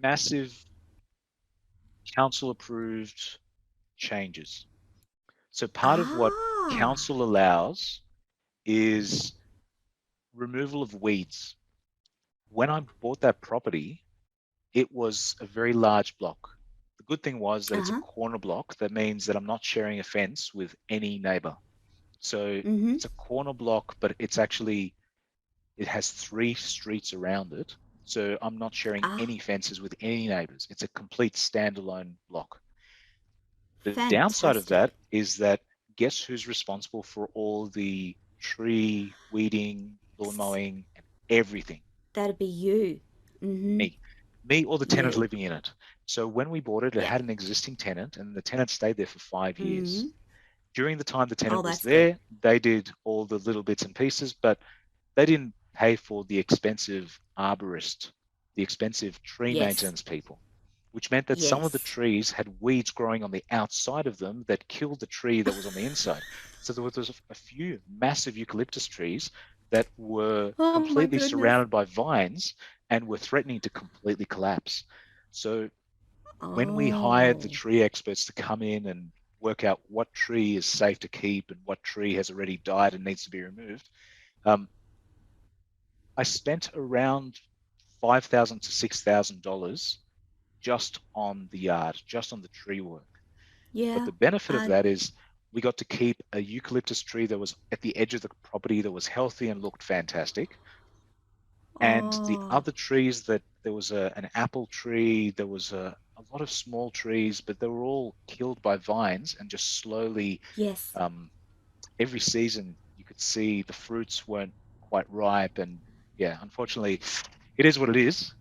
massive council approved changes. So part of what Ah, council allows is removal of weeds. When I bought that property, it was a very large block. The good thing was that it's a uh-huh. corner block. That means that I'm not sharing a fence with any neighbor. So Mm-hmm. it's a corner block, but it has three streets around it. So I'm not sharing Ah, any fences with any neighbors. It's a complete standalone block. The downside of that fantastic. is that guess who's responsible for all the tree weeding, lawn S- mowing, and everything? That'd be you. Mm-hmm. Me. Me or the tenant You. living in it. So when we bought it, it Yeah. had an existing tenant, and the tenant stayed there for 5 years. Mm-hmm. During the time the Oh, tenant was that's good. there, they did all the little bits and pieces, but they didn't pay for the expensive arborist, the expensive tree Yes. maintenance people, which meant that some of the Yes. trees had weeds growing on the outside of them that killed the tree that was on the inside. So there was a few massive eucalyptus trees that were Oh my completely goodness. surrounded by vines and were threatening to completely collapse. So when we hired the Oh. tree experts to come in and work out what tree is safe to keep and what tree has already died and needs to be removed, um, I spent around $5,000 to $6,000 just on the yard, just on the tree work. But Yeah. the benefit of And that is we got to keep a eucalyptus tree that was at the edge of the property that was healthy and looked fantastic. And the oh, other trees that there was an apple tree, there was a lot of small trees, but they were all killed by vines and just slowly, yes. um, every season you could see the fruits weren't quite ripe. And yeah, unfortunately, it is what it is.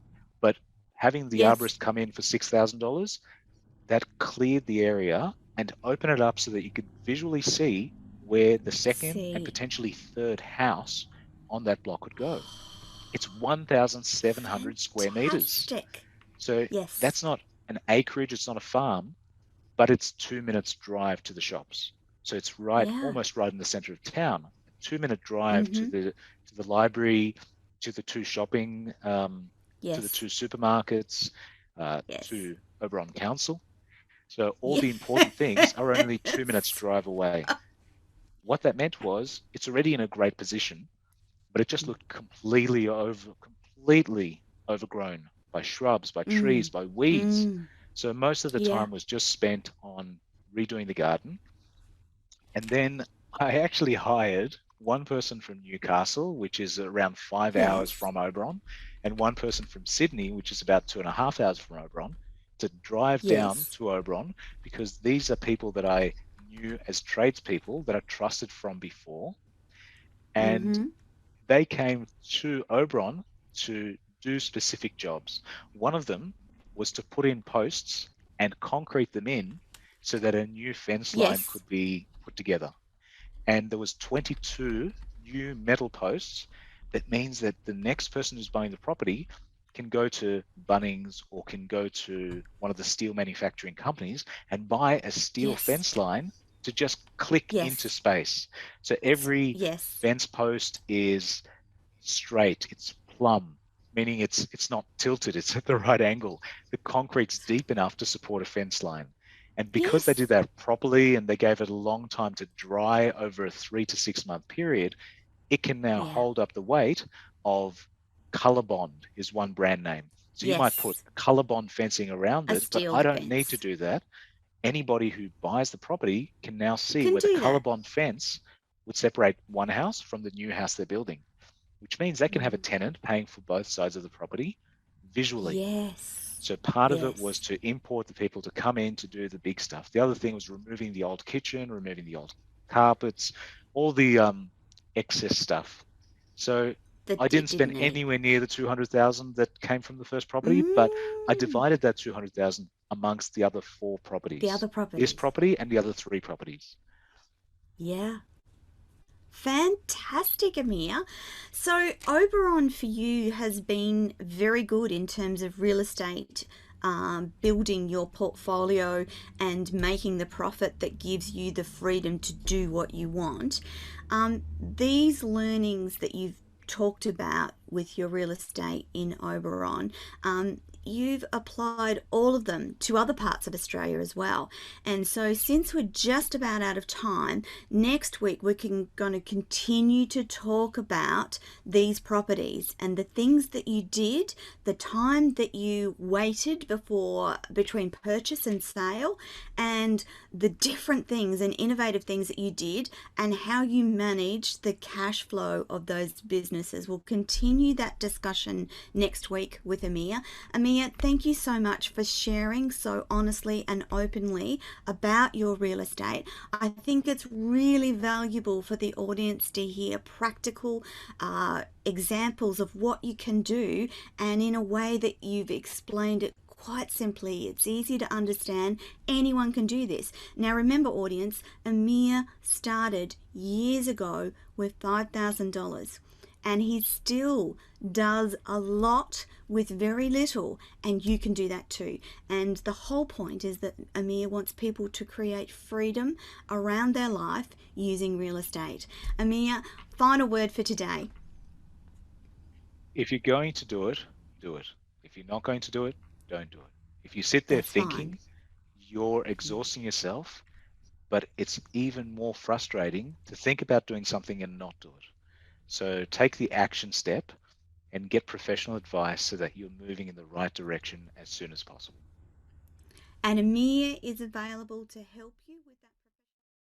But having the Yes. arborist come in for $6,000, that cleared the area and opened it up so that you could visually see where the second and See. potentially third house on that block would go. It's 1,700 square meters. Fantastic. So Yes. that's not an acreage, it's not a farm, but it's 2 minutes drive to the shops. So it's right, Yeah. almost right in the center of town. A 2 minute drive Mm-hmm. to the library, to the two shopping, to the Yes. two supermarkets, Yes. to Oberon Council. So all Yeah. the important things are only 2 minutes drive away. What that meant was it's already in a great position, but it just looked completely overgrown by shrubs, by trees, Mm. by weeds. Mm. So most of the Yeah. time was just spent on redoing the garden. And then I actually hired one person from Newcastle, which is around 5 hours Yes. from Oberon, and one person from Sydney, which is about 2.5 hours from Oberon, to drive down Yes. to Oberon because these are people that I knew as tradespeople that I trusted from before. And Mm-hmm. they came to Oberon to do specific jobs. One of them was to put in posts and concrete them in so that a new fence line Yes. could be put together. And there was 22 new metal posts. That means that the next person who's buying the property can go to Bunnings or can go to one of the steel manufacturing companies and buy a steel Yes. fence line to just click into Yes. space. So every Yes. fence post is straight, it's plumb, meaning it's not tilted, it's at the right angle. The concrete's deep enough to support a fence line. And because they did Yes. that properly and they gave it a long time to dry over a 3 to 6 month period, it can now Yeah. hold up the weight of Colorbond is one brand name. So you might put Yes. Colorbond fencing around A it, but steel I don't need to fence. do that. Anybody who buys the property can now see Can where the do that. Colorbond fence would separate one house from the new house they're building, which means they can have a Mm. tenant paying for both sides of the property visually. Yes. So part of it was Yes. to import the people to come in to do the big stuff. The other thing was removing the old kitchen, removing the old carpets, all the excess stuff. So I That it didn't spend didn't need. anywhere near the 200,000 that came from the first property, but I Mm. divided that 200,000 amongst the other four The properties, other this properties. property and the other three properties. Yeah. Fantastic, Amir. So, Oberon for you has been very good in terms of real estate, building your portfolio and making the profit that gives you the freedom to do what you want. These learnings that you've talked about with your real estate in Oberon, you've applied all of them to other parts of Australia as well. And so, since we're just about out of time, next week we're going to continue to talk about these properties and the things that you did, the time that you waited before between purchase and sale, and the different things and innovative things that you did, and how you managed the cash flow of those businesses. We'll continue that discussion next week with Amir. Amir, thank you so much for sharing so honestly and openly about your real estate. I think it's really valuable for the audience to hear practical examples of what you can do, and in a way that you've explained it quite simply. It's easy to understand. Anyone can do this. Now, remember, audience, Amir started years ago with $5,000, and he still does a lot with very little, and you can do that too. And the whole point is that Amir wants people to create freedom around their life using real estate. Amir, final word for today. If you're going to do it, do it. If you're not going to do it, don't do it. If you sit there That's fine. thinking, you're exhausting yourself, but it's even more frustrating to think about doing something and not do it. So take the action step and get professional advice so that you're moving in the right direction as soon as possible. And Amir is available to help you.